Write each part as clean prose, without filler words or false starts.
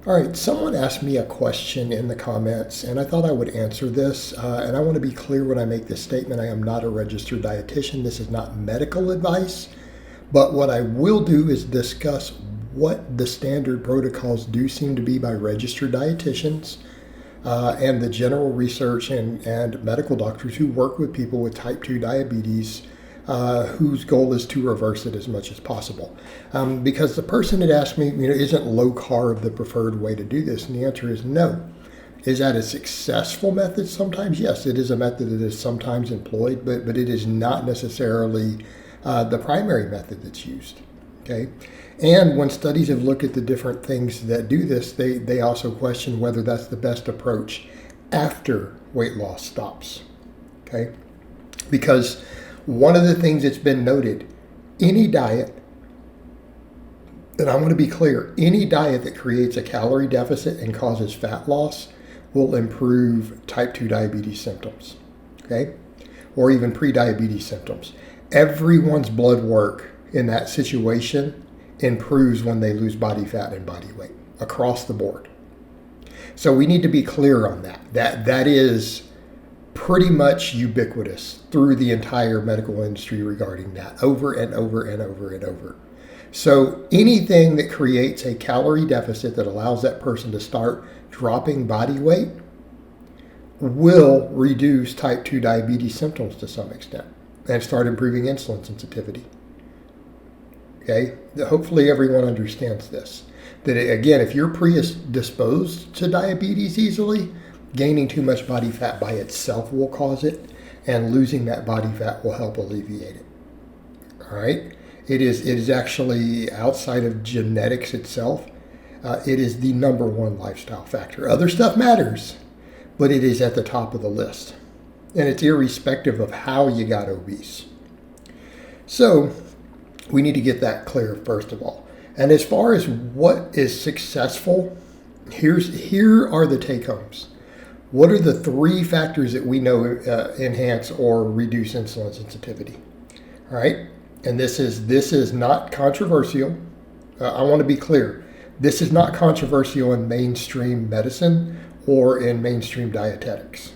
All right, someone asked me a question in the comments, and I thought I would answer this. And I want to be clear when I make this statement. I am not a registered dietitian. This is not medical advice. But what I will do is discuss what the standard protocols do seem to be by registered dietitians and the general research and medical doctors who work with people with type 2 diabetes whose goal is to reverse it as much as possible. Because the person had asked me, isn't low carb the preferred way to do this? And the answer is no. Is that a successful method sometimes? Yes, it is a method that is sometimes employed, but it is not necessarily the primary method that's used. Okay, and when studies have looked at the different things that do this, they also question whether that's the best approach after weight loss stops. Okay, because one of the things that's been noted, any diet, and I want to be clear, any diet that creates a calorie deficit and causes fat loss will improve type 2 diabetes symptoms, okay, or even pre-diabetes symptoms. Everyone's blood work in that situation improves when they lose body fat and body weight across the board. So we need to be clear on that. That is pretty much ubiquitous through the entire medical industry regarding that, over and over and over and over. So anything that creates a calorie deficit that allows that person to start dropping body weight will reduce type 2 diabetes symptoms to some extent and start improving insulin sensitivity. Okay, hopefully everyone understands this. That again, if you're predisposed to diabetes easily, gaining too much body fat by itself will cause it, and losing that body fat will help alleviate it. All right, it is actually outside of genetics itself. It is the number one lifestyle factor. Other stuff matters, but it is at the top of the list, and it's irrespective of how you got obese. So we need to get that clear first of all. And as far as what is successful, here are the take-homes. What are the 3 factors that we know enhance or reduce insulin sensitivity? All right, and this is not controversial. I want to be clear. This is not controversial in mainstream medicine or in mainstream dietetics.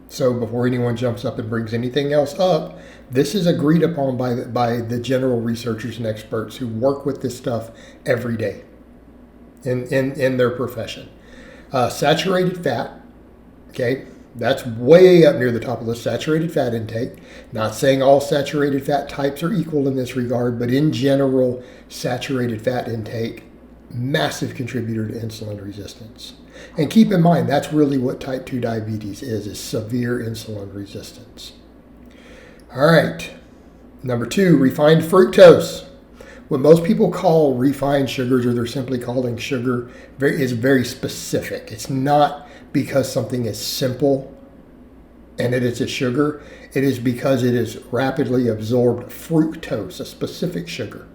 So before anyone jumps up and brings anything else up, this is agreed upon by the general researchers and experts who work with this stuff every day in their profession. Saturated fat, okay, that's way up near the top of the saturated fat intake. Not saying all saturated fat types are equal in this regard, but in general, saturated fat intake, massive contributor to insulin resistance. And keep in mind, that's really what type 2 diabetes is severe insulin resistance. All right, number 2, refined fructose. What most people call refined sugars, or they're simply calling sugar, is very specific. It's not because something is simple and it is a sugar. It is because it is rapidly absorbed fructose, a specific sugar.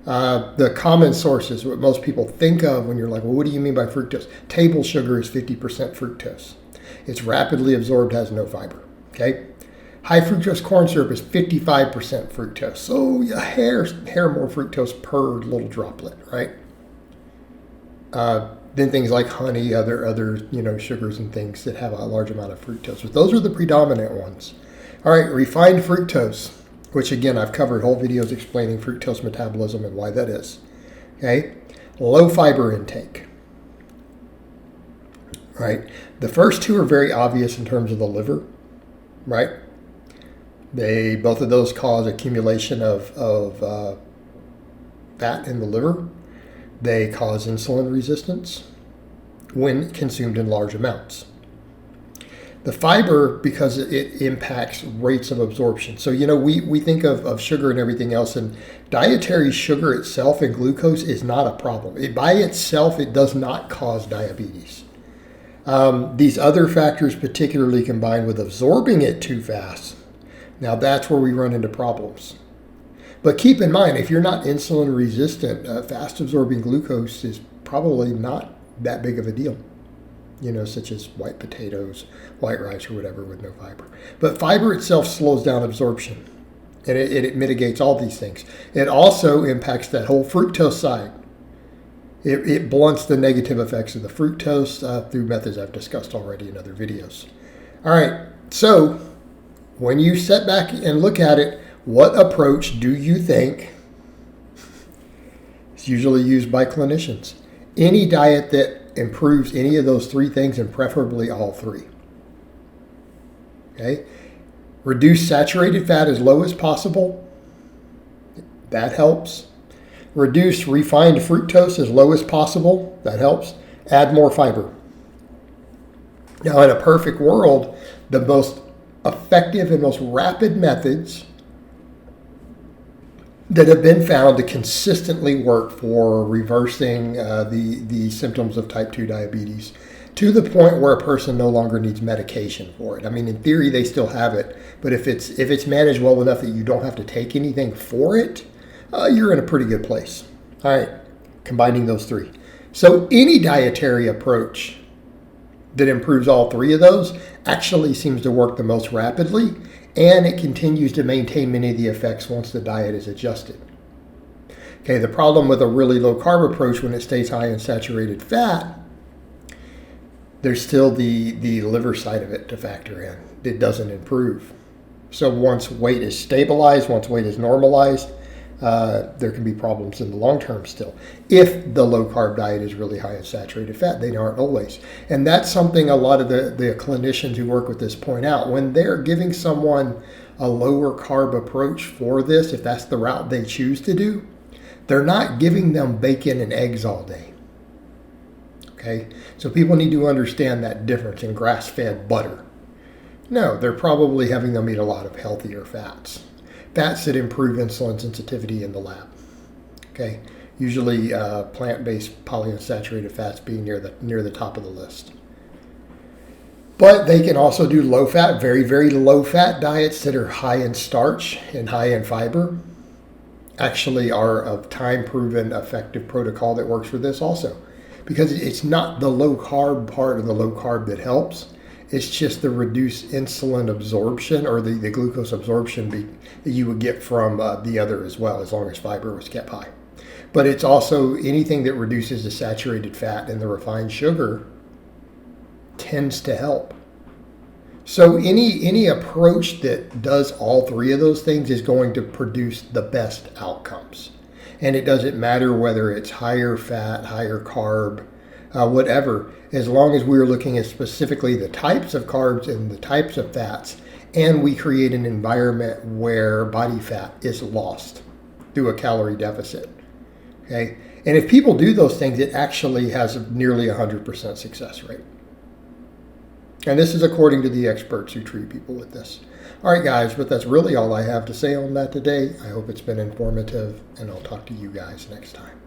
The common sources, what most people think of when you're like, well, what do you mean by fructose? Table sugar is 50% fructose. It's rapidly absorbed, has no fiber, okay? High fructose corn syrup is 55% fructose. So a hair more fructose per little droplet, right? Then things like honey, other sugars and things that have a large amount of fructose. But those are the predominant ones. All right, refined fructose, which again, I've covered whole videos explaining fructose metabolism and why that is. Okay, low fiber intake. Right, the first 2 are very obvious in terms of the liver, right? Both of those cause accumulation of fat in the liver. They cause insulin resistance when consumed in large amounts. The fiber, because it impacts rates of absorption. So, we think of sugar and everything else, and dietary sugar itself and glucose is not a problem. By itself, it does not cause diabetes. These other factors, particularly combined with absorbing it too fast, now that's where we run into problems. But keep in mind, if you're not insulin resistant, fast absorbing glucose is probably not that big of a deal. Such as white potatoes, white rice, or whatever with no fiber. But fiber itself slows down absorption, and it mitigates all these things. It also impacts that whole fructose side. It blunts the negative effects of the fructose through methods I've discussed already in other videos. All right, so when you sit back and look at it, what approach do you think is usually used by clinicians? Any diet that improves any of those three things, and preferably all three. Okay? Reduce saturated fat as low as possible. That helps. Reduce refined fructose as low as possible. That helps. Add more fiber. Now, in a perfect world, the most effective and most rapid methods that have been found to consistently work for reversing the symptoms of type 2 diabetes to the point where a person no longer needs medication for it. I mean, in theory, they still have it, but if it's managed well enough that you don't have to take anything for it, you're in a pretty good place. All right, combining those three. So any dietary approach that improves all three of those actually seems to work the most rapidly, and it continues to maintain many of the effects once the diet is adjusted. Okay, the problem with a really low carb approach when it stays high in saturated fat, there's still the liver side of it to factor in. It doesn't improve. So once weight is stabilized, once weight is normalized, there can be problems in the long term still. If the low carb diet is really high in saturated fat, they aren't always. And that's something a lot of the clinicians who work with this point out. When they're giving someone a lower carb approach for this, if that's the route they choose to do, they're not giving them bacon and eggs all day. Okay? So people need to understand that difference in grass-fed butter. No, they're probably having them eat a lot of healthier fats. Fats that improve insulin sensitivity in the lab. Okay, usually plant-based polyunsaturated fats being near the top of the list. But they can also do low-fat, very, very low-fat diets that are high in starch and high in fiber. Actually are a time-proven effective protocol that works for this also. Because it's not the low-carb part of the low-carb that helps. It's just the reduced insulin absorption or the glucose absorption that you would get from the other as well, as long as fiber was kept high. But it's also anything that reduces the saturated fat and the refined sugar tends to help. So any approach that does all three of those things is going to produce the best outcomes. And it doesn't matter whether it's higher fat, higher carb, whatever, as long as we're looking at specifically the types of carbs and the types of fats, and we create an environment where body fat is lost through a calorie deficit. Okay? And if people do those things, it actually has a nearly 100% success rate. And this is according to the experts who treat people with this. All right, guys, but that's really all I have to say on that today. I hope it's been informative, and I'll talk to you guys next time.